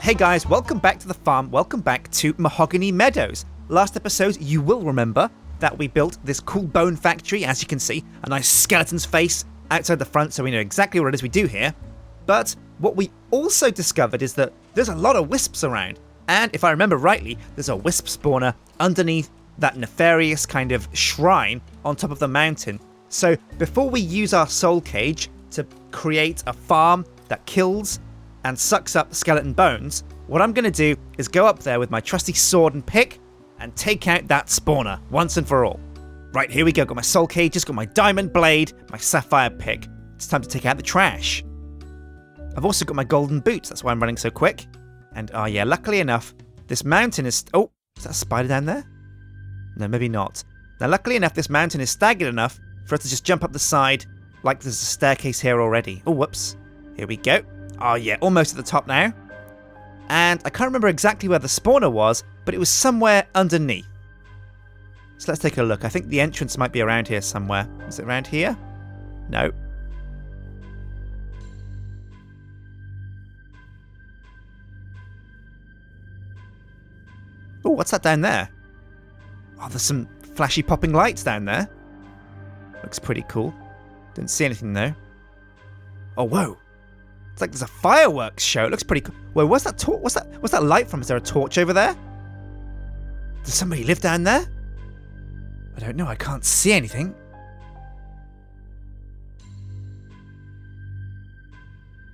Hey guys, welcome back to the farm, welcome back to Mahogany Meadows. Last episode, you will remember that we built this cool bone factory, as you can see, a nice skeleton's face outside the front, so we know exactly what it is we do here. But what we also discovered is that there's a lot of wisps around, and if I remember rightly, there's a wisp spawner underneath that nefarious kind of shrine on top of the mountain. So before we use our soul cage to create a farm that kills and sucks up skeleton bones, what I'm going to do is go up there with my trusty sword and pick and take out that spawner once and for all. Right, here we go. Got my soul cages, got my diamond blade, my sapphire pick. It's time to take out the trash. I've also got my golden boots. That's why I'm running so quick. And oh yeah, luckily enough, this mountain is... Oh, is that a spider down there? No, maybe not. Now, luckily enough, this mountain is staggered enough for us to just jump up the side like there's a staircase here already. Oh, whoops. Here we go. Oh yeah, almost at the top now. And I can't remember exactly where the spawner was, but it was somewhere underneath. So let's take a look. I think the entrance might be around here somewhere. Is it around here? No. Oh, what's that down there? Oh, there's some flashy popping lights down there. Looks pretty cool. Didn't see anything though. Oh, whoa. It's like there's a fireworks show. It looks pretty cool. Whoa, what's that what's that light from? Is there a torch over there? Does somebody live down there? I don't know. I can't see anything.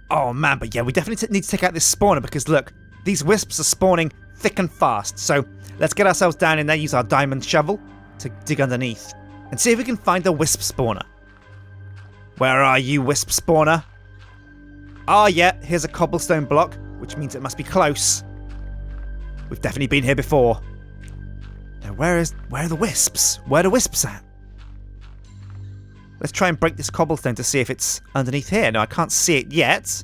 Oh man, but yeah, we definitely need to take out this spawner because look, these wisps are spawning thick and fast. So let's get ourselves down in there, use our diamond shovel to dig underneath and see if we can find the wisp spawner. Where are you, wisp spawner? Ah, yeah, here's a cobblestone block, which means it must be close. We've definitely been here before. Now, where are the wisps? Where are the wisps at? Let's try and break this cobblestone to see if it's underneath here. No, I can't see it yet.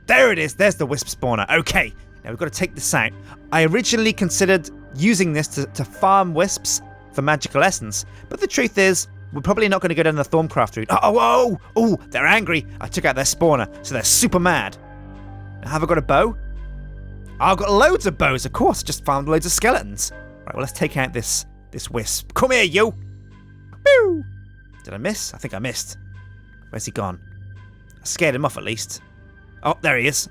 There it is. There's the wisp spawner. Okay, now we've got to take this out. I originally considered using this to farm wisps for magical essence, but the truth is, we're probably not going to go down the Thorncraft route. Oh, they're angry. I took out their spawner, so they're super mad. Now, have I got a bow? I've got loads of bows, of course. Just found loads of skeletons. Right, well, let's take out this wisp. Come here, you. Boo! Did I miss? I think I missed. Where's he gone? I scared him off at least. Oh, there he is.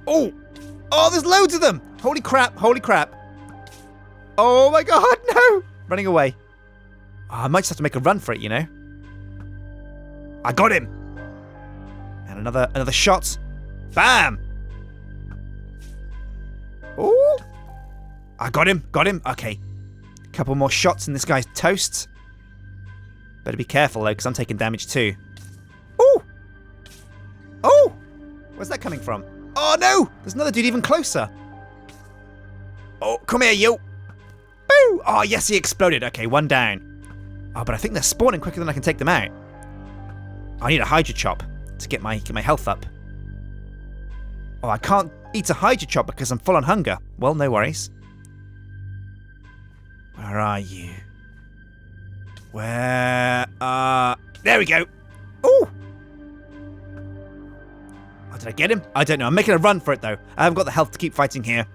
Oh, there's loads of them. Holy crap. Oh my god, no. Running away. Oh, I might just have to make a run for it, you know. I got him. And another shot. Bam. Oh. I got him. Okay. A couple more shots and this guy's toast. Better be careful though, because I'm taking damage too. Oh. Where's that coming from? Oh no. There's another dude even closer. Oh, come here, you. Boo. Oh, yes, he exploded. Okay, one down. Oh, but I think they're spawning quicker than I can take them out. I need a Hydra Chop to get my health up. Oh, I can't eat a Hydra Chop because I'm full on hunger. Well, no worries. Where are you? There we go. Oh, did I get him? I don't know. I'm making a run for it though. I haven't got the health to keep fighting here.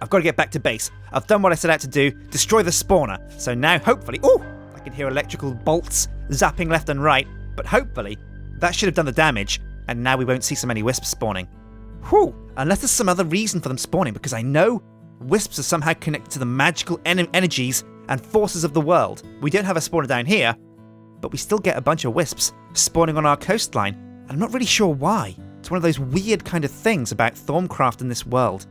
I've got to get back to base. I've done what I set out to do, destroy the spawner. So now, hopefully... Oh, I can hear electrical bolts zapping left and right. But hopefully, that should have done the damage. And now we won't see so many wisps spawning. Whew, unless there's some other reason for them spawning. Because I know wisps are somehow connected to the magical energies and forces of the world. We don't have a spawner down here. But we still get a bunch of wisps spawning on our coastline. And I'm not really sure why. It's one of those weird kind of things about Thorncraft in this world.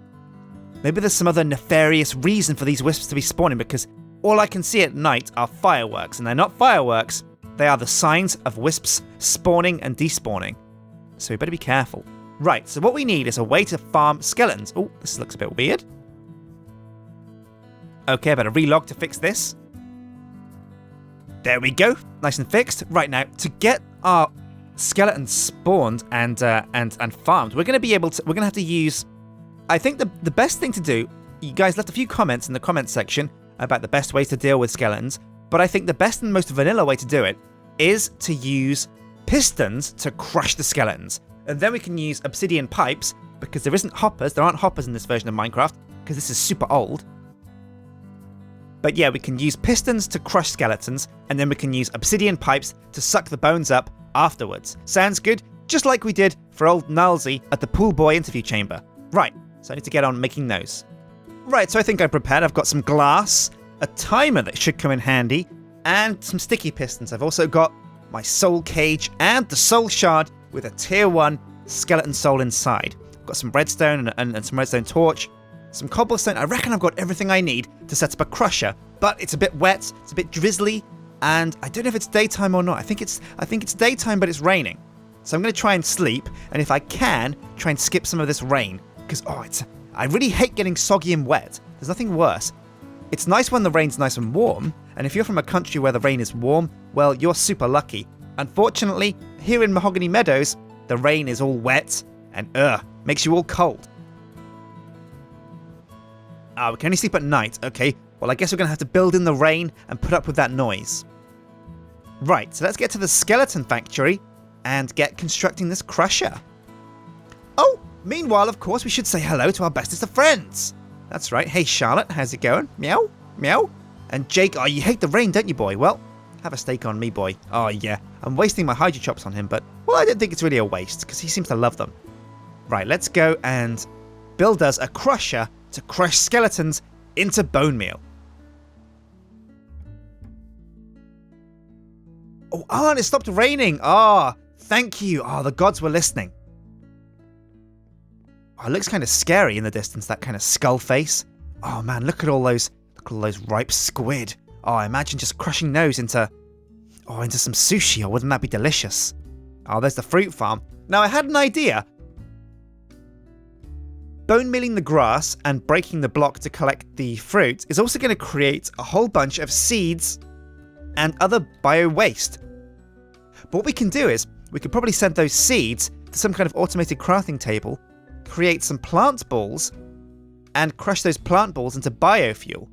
Maybe there's some other nefarious reason for these wisps to be spawning because all I can see at night are fireworks, and they're not fireworks, they are the signs of wisps spawning and despawning. So we better be careful. Right, so what we need is a way to farm skeletons. Oh, this looks a bit weird. Okay, I better relog to fix this. There we go, nice and fixed. Right now, to get our skeletons spawned and farmed, we're going to have to use... I think the best thing to do, you guys left a few comments in the comments section about the best ways to deal with skeletons, but I think the best and most vanilla way to do it is to use pistons to crush the skeletons. And then we can use obsidian pipes because there isn't hoppers. There aren't hoppers in this version of Minecraft, because this is super old. But yeah, we can use pistons to crush skeletons, and then we can use obsidian pipes to suck the bones up afterwards. Sounds good? Just like we did for old Nalsy at the pool boy interview chamber. Right, so I need to get on making those. Right, so I think I'm prepared. I've got some glass, a timer that should come in handy, and some sticky pistons. I've also got my soul cage and the soul shard with a tier 1 skeleton soul inside. I've got some redstone and some redstone torch, some cobblestone. I reckon I've got everything I need to set up a crusher, but it's a bit wet, it's a bit drizzly, and I don't know if it's daytime or not. I think it's daytime, but it's raining. So I'm going to try and sleep, and if I can, try and skip some of this rain, because I really hate getting soggy and wet. There's nothing worse. It's nice when the rain's nice and warm, and if you're from a country where the rain is warm, well, you're super lucky. Unfortunately, here in Mahogany Meadows, the rain is all wet and makes you all cold. We can only sleep at night. Okay, well, I guess we're going to have to build in the rain and put up with that noise. Right, so let's get to the skeleton factory and get constructing this crusher. Oh, meanwhile, of course, we should say hello to our bestest of friends. That's right. Hey, Charlotte, how's it going? Meow, meow. And Jake, you hate the rain, don't you, boy? Well, have a steak on me, boy. Oh, yeah. I'm wasting my Hydro Chops on him, but, well, I don't think it's really a waste, because he seems to love them. Right, let's go and build us a crusher to crush skeletons into bone meal. Oh, and it stopped raining. Thank you. The gods were listening. It looks kind of scary in the distance, that kind of skull face. Oh man, look at all those ripe squid. Imagine just crushing those into some sushi. Wouldn't that be delicious? There's the fruit farm. Now I had an idea. Bone milling the grass and breaking the block to collect the fruit is also going to create a whole bunch of seeds and other bio waste. But what we can do is, we could probably send those seeds to some kind of automated crafting table, create some plant balls, and crush those plant balls into biofuel.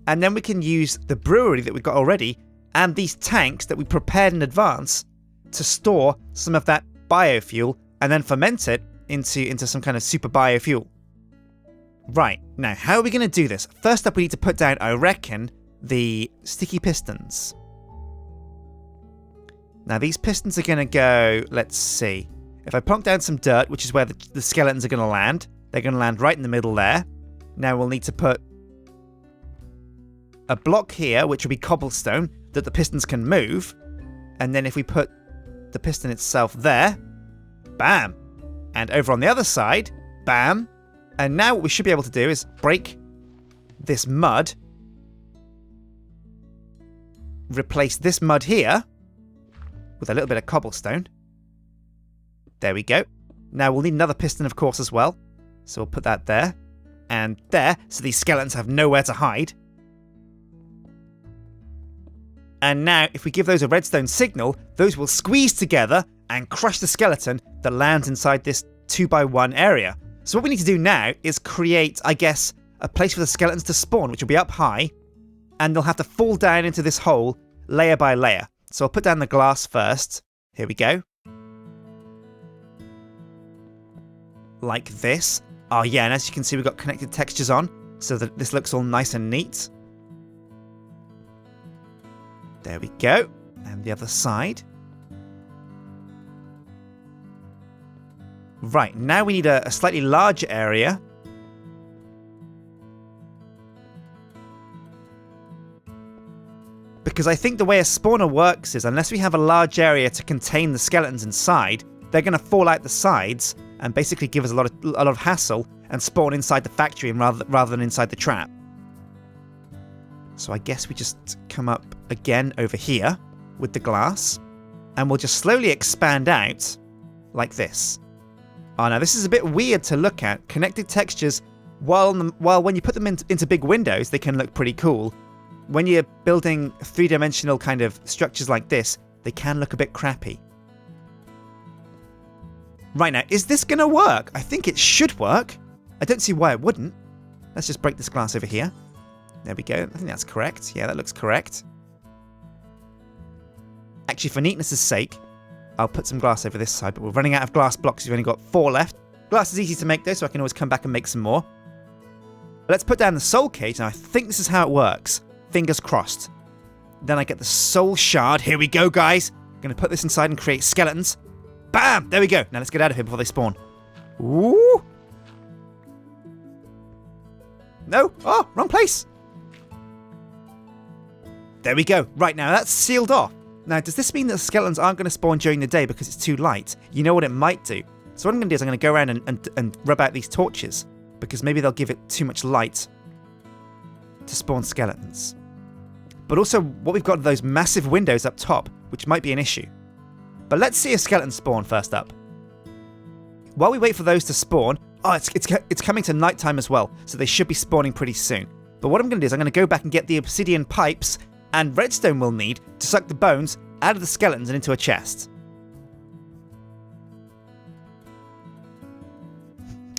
And then we can use the brewery that we've got already, and these tanks that we prepared in advance, to store some of that biofuel, and then ferment it into some kind of super biofuel. Right, now how are we going to do this? First up, we need to put down, I reckon, the sticky pistons. Now these pistons are going to go, let's see. If I plonk down some dirt, which is where the skeletons are going to land, they're going to land right in the middle there. Now we'll need to put a block here, which will be cobblestone, that the pistons can move. And then if we put the piston itself there, bam. And over on the other side, bam. And now what we should be able to do is break this mud, replace this mud here with a little bit of cobblestone. There we go. Now we'll need another piston, of course, as well. So we'll put that there and there, so these skeletons have nowhere to hide. And now, if we give those a redstone signal, those will squeeze together and crush the skeleton that lands inside this 2x1 area. So what we need to do now is create, I guess, a place for the skeletons to spawn, which will be up high, and they'll have to fall down into this hole layer by layer. So I'll put down the glass first. Here we go. Like this. Oh yeah, and as you can see, we've got connected textures on, so that this looks all nice and neat. There we go. And the other side. Right, now we need a slightly larger area. Because I think the way a spawner works is, unless we have a large area to contain the skeletons inside, they're going to fall out the sides and basically give us a lot of hassle and spawn inside the factory rather than inside the trap. So I guess we just come up again over here with the glass, and we'll just slowly expand out like this. Oh, now this is a bit weird to look at. Connected textures, while when you put them into big windows, they can look pretty cool. When you're building three-dimensional kind of structures like this, they can look a bit crappy. Right, now, is this going to work? I think it should work. I don't see why it wouldn't. Let's just break this glass over here. There we go. I think that's correct. Yeah, that looks correct. Actually, for neatness' sake, I'll put some glass over this side, but we're running out of glass blocks. We've only got 4 left. Glass is easy to make though, so I can always come back and make some more. Let's put down the soul cage, and I think this is how it works. Fingers crossed. Then I get the soul shard. Here we go, guys. I'm going to put this inside and create skeletons. Bam! There we go. Now let's get out of here before they spawn. Ooh! No! Oh, wrong place! There we go. Right, now that's sealed off. Now, does this mean that the skeletons aren't going to spawn during the day because it's too light? You know what it might do. So what I'm going to do is I'm going to go around and rub out these torches, because maybe they'll give it too much light to spawn skeletons. But also, what we've got are those massive windows up top, which might be an issue. But let's see a skeleton spawn first up. While we wait for those to spawn, it's coming to nighttime as well, so they should be spawning pretty soon. But what I'm going to do is I'm going to go back and get the obsidian pipes and redstone we'll need to suck the bones out of the skeletons and into a chest.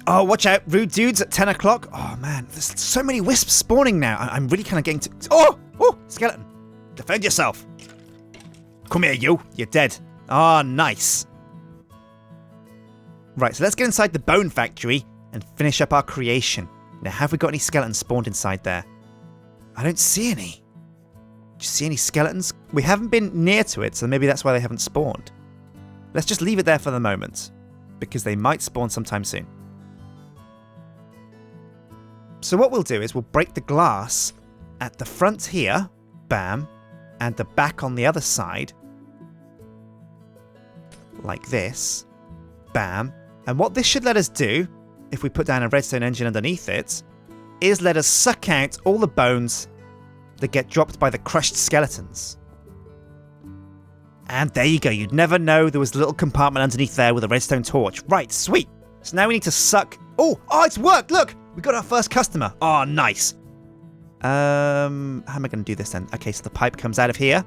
Oh, watch out, rude dudes at 10 o'clock. Oh man, there's so many wisps spawning now. I'm really kind of getting to... Oh, skeleton. Defend yourself. Come here, you. You're dead. Oh, nice. Right, so let's get inside the bone factory and finish up our creation. Now, have we got any skeletons spawned inside there? I don't see any. Do you see any skeletons? We haven't been near to it, so maybe that's why they haven't spawned. Let's just leave it there for the moment, because they might spawn sometime soon. So what we'll do is we'll break the glass at the front here, bam, and the back on the other side, like this, bam. And what this should let us do, if we put down a redstone engine underneath it, is let us suck out all the bones that get dropped by the crushed skeletons. And there you go, you'd never know there was a little compartment underneath there with a redstone torch. Right, sweet. So now we need to suck... Oh, it's worked, look! We got our first customer. Oh, nice. How am I going to do this then? Okay, so the pipe comes out of here,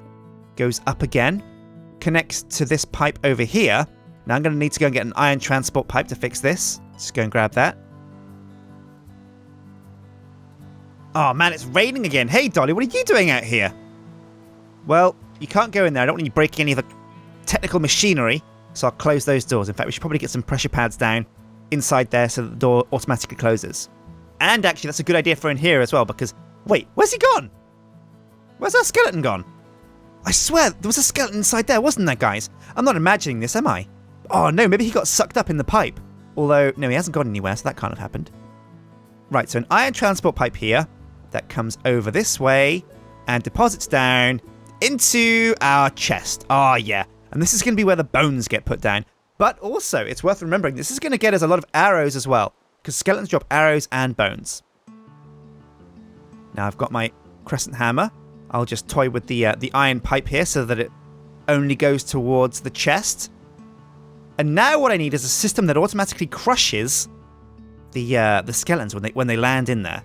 goes up again, connects to this pipe over here. Now I'm going to need to go and get an iron transport pipe to fix this. Just go and grab that. Oh man, it's raining again. Hey Dolly, what are you doing out here? Well, you can't go in there. I don't want you breaking any of the technical machinery, so I'll close those doors. In fact, we should probably get some pressure pads down inside there so that the door automatically closes. And actually, that's a good idea for in here as well, because... Wait, where's he gone? Where's our skeleton gone? I swear, there was a skeleton inside there, wasn't there, guys? I'm not imagining this, am I? Oh no, maybe he got sucked up in the pipe. Although, no, he hasn't gone anywhere, so that can't have happened. Right, so an iron transport pipe here that comes over this way and deposits down into our chest. Oh, yeah. And this is going to be where the bones get put down. But also, it's worth remembering, this is going to get us a lot of arrows as well, because skeletons drop arrows and bones. Now I've got my crescent hammer. I'll just toy with the iron pipe here so that it only goes towards the chest. And now what I need is a system that automatically crushes the skeletons when they land in there.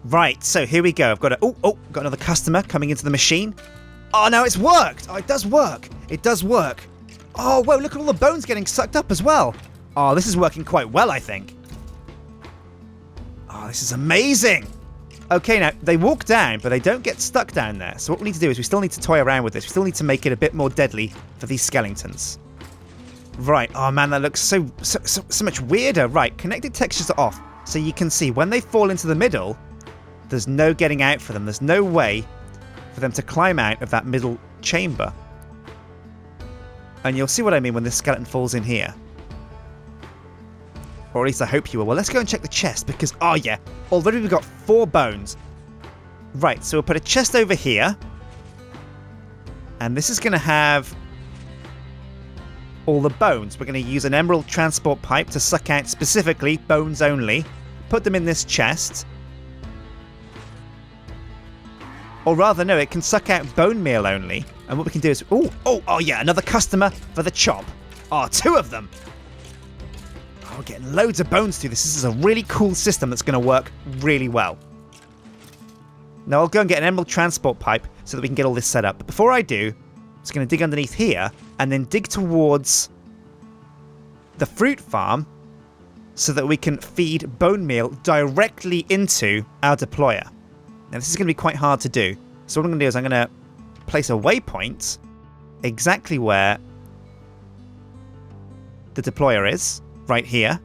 Right, so here we go. I've got got another customer coming into the machine. Oh, now it's worked. Oh, it does work. It does work. Oh, whoa, look at all the bones getting sucked up as well. Oh, this is working quite well, I think. Oh, this is amazing. Okay, now, they walk down, but they don't get stuck down there. So what we need to do is we still need to toy around with this. We still need to make it a bit more deadly for these skeletons. Right, oh man, that looks so much weirder. Right, connected textures are off. So you can see when they fall into the middle, there's no getting out for them. There's no way for them to climb out of that middle chamber. And you'll see what I mean when this skeleton falls in here. Or at least I hope you will. Well, let's go and check the chest because, oh yeah, already we've got 4 bones. Right, so we'll put a chest over here. And this is going to have all the bones. We're going to use an emerald transport pipe to suck out specifically bones only. Put them in this chest. Or rather, no, it can suck out bone meal only. And what we can do is... Oh yeah, another customer for the chop. Oh, 2 of them. Oh, we're getting loads of bones through this. This is a really cool system that's going to work really well. Now, I'll go and get an emerald transport pipe so that we can get all this set up. But before I do, I'm just going to dig underneath here and then dig towards the fruit farm so that we can feed bone meal directly into our deployer. Now, this is going to be quite hard to do. So what I'm going to do is I'm going to place a waypoint exactly where the deployer is, right here.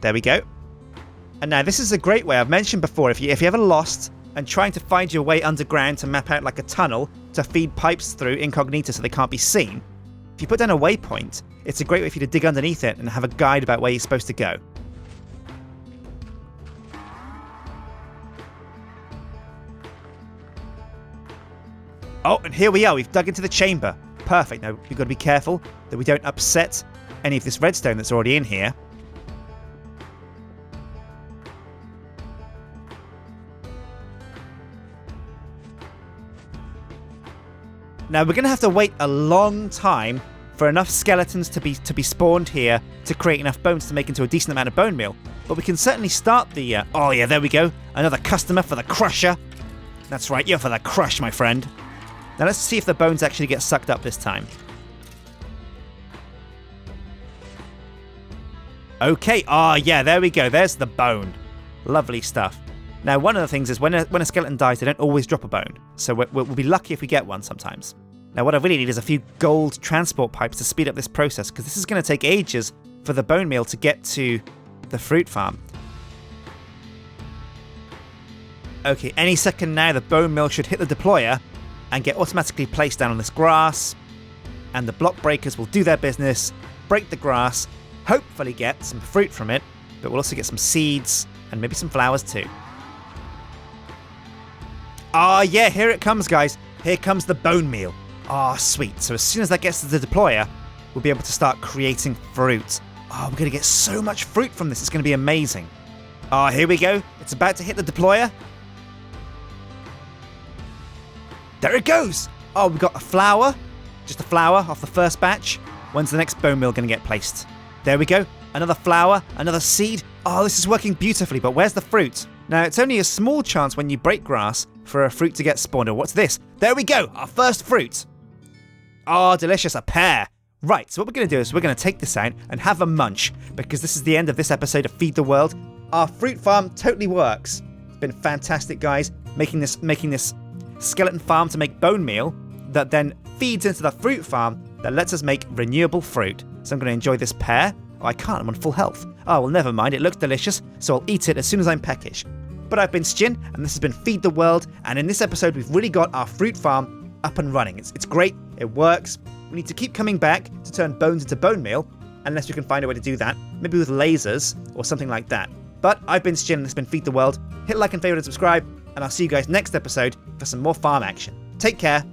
There we go. And now this is a great way, I've mentioned before, if you ever lost and trying to find your way underground to map out like a tunnel to feed pipes through incognito so they can't be seen, if you put down a waypoint, it's a great way for you to dig underneath it and have a guide about where you're supposed to go. Oh, and here we are, we've dug into the chamber. Perfect. Now, we've got to be careful that we don't upset any of this redstone that's already in here. Now, we're going to have to wait a long time for enough skeletons to be spawned here to create enough bones to make into a decent amount of bone meal. But we can certainly start the... oh yeah, there we go. Another customer for the crusher. That's right, you're for the crush, my friend. Now let's see if the bones actually get sucked up this time. Okay, yeah, there we go. There's the bone. Lovely stuff. Now, one of the things is when a skeleton dies, they don't always drop a bone. So we'll be lucky if we get one sometimes. Now, what I really need is a few gold transport pipes to speed up this process, because this is going to take ages for the bone meal to get to the fruit farm. Okay, any second now, the bone meal should hit the deployer and get automatically placed down on this grass. And the block breakers will do their business, break the grass, hopefully get some fruit from it, but we'll also get some seeds and maybe some flowers too. Yeah, here it comes, guys. Here comes the bone meal. Sweet. So as soon as that gets to the deployer, we'll be able to start creating fruit. We're going to get so much fruit from this. It's going to be amazing. Here we go. It's about to hit the deployer. There it goes. We've got a flower. Just a flower off the first batch. When's the next bone meal going to get placed? There we go. Another flower, another seed. This is working beautifully, but where's the fruit? Now, it's only a small chance when you break grass for a fruit to get spawned. What's this? There we go, our first fruit. Delicious, a pear. Right, so what we're going to do is we're going to take this out and have a munch, because this is the end of this episode of Feed the World. Our fruit farm totally works. It's been fantastic, guys, making this skeleton farm to make bone meal that then feeds into the fruit farm that lets us make renewable fruit. So I'm going to enjoy this pear. I can't, I'm on full health. Well, never mind, it looks delicious, so I'll eat it as soon as I'm peckish. But I've been Stjin, and this has been Feed the World, and in this episode we've really got our fruit farm up and running. It's great, it works. We need to keep coming back to turn bones into bone meal, unless we can find a way to do that, maybe with lasers or something like that. But I've been Stjin, and this has been Feed the World. Hit like and favourite and subscribe, and I'll see you guys next episode for some more farm action. Take care.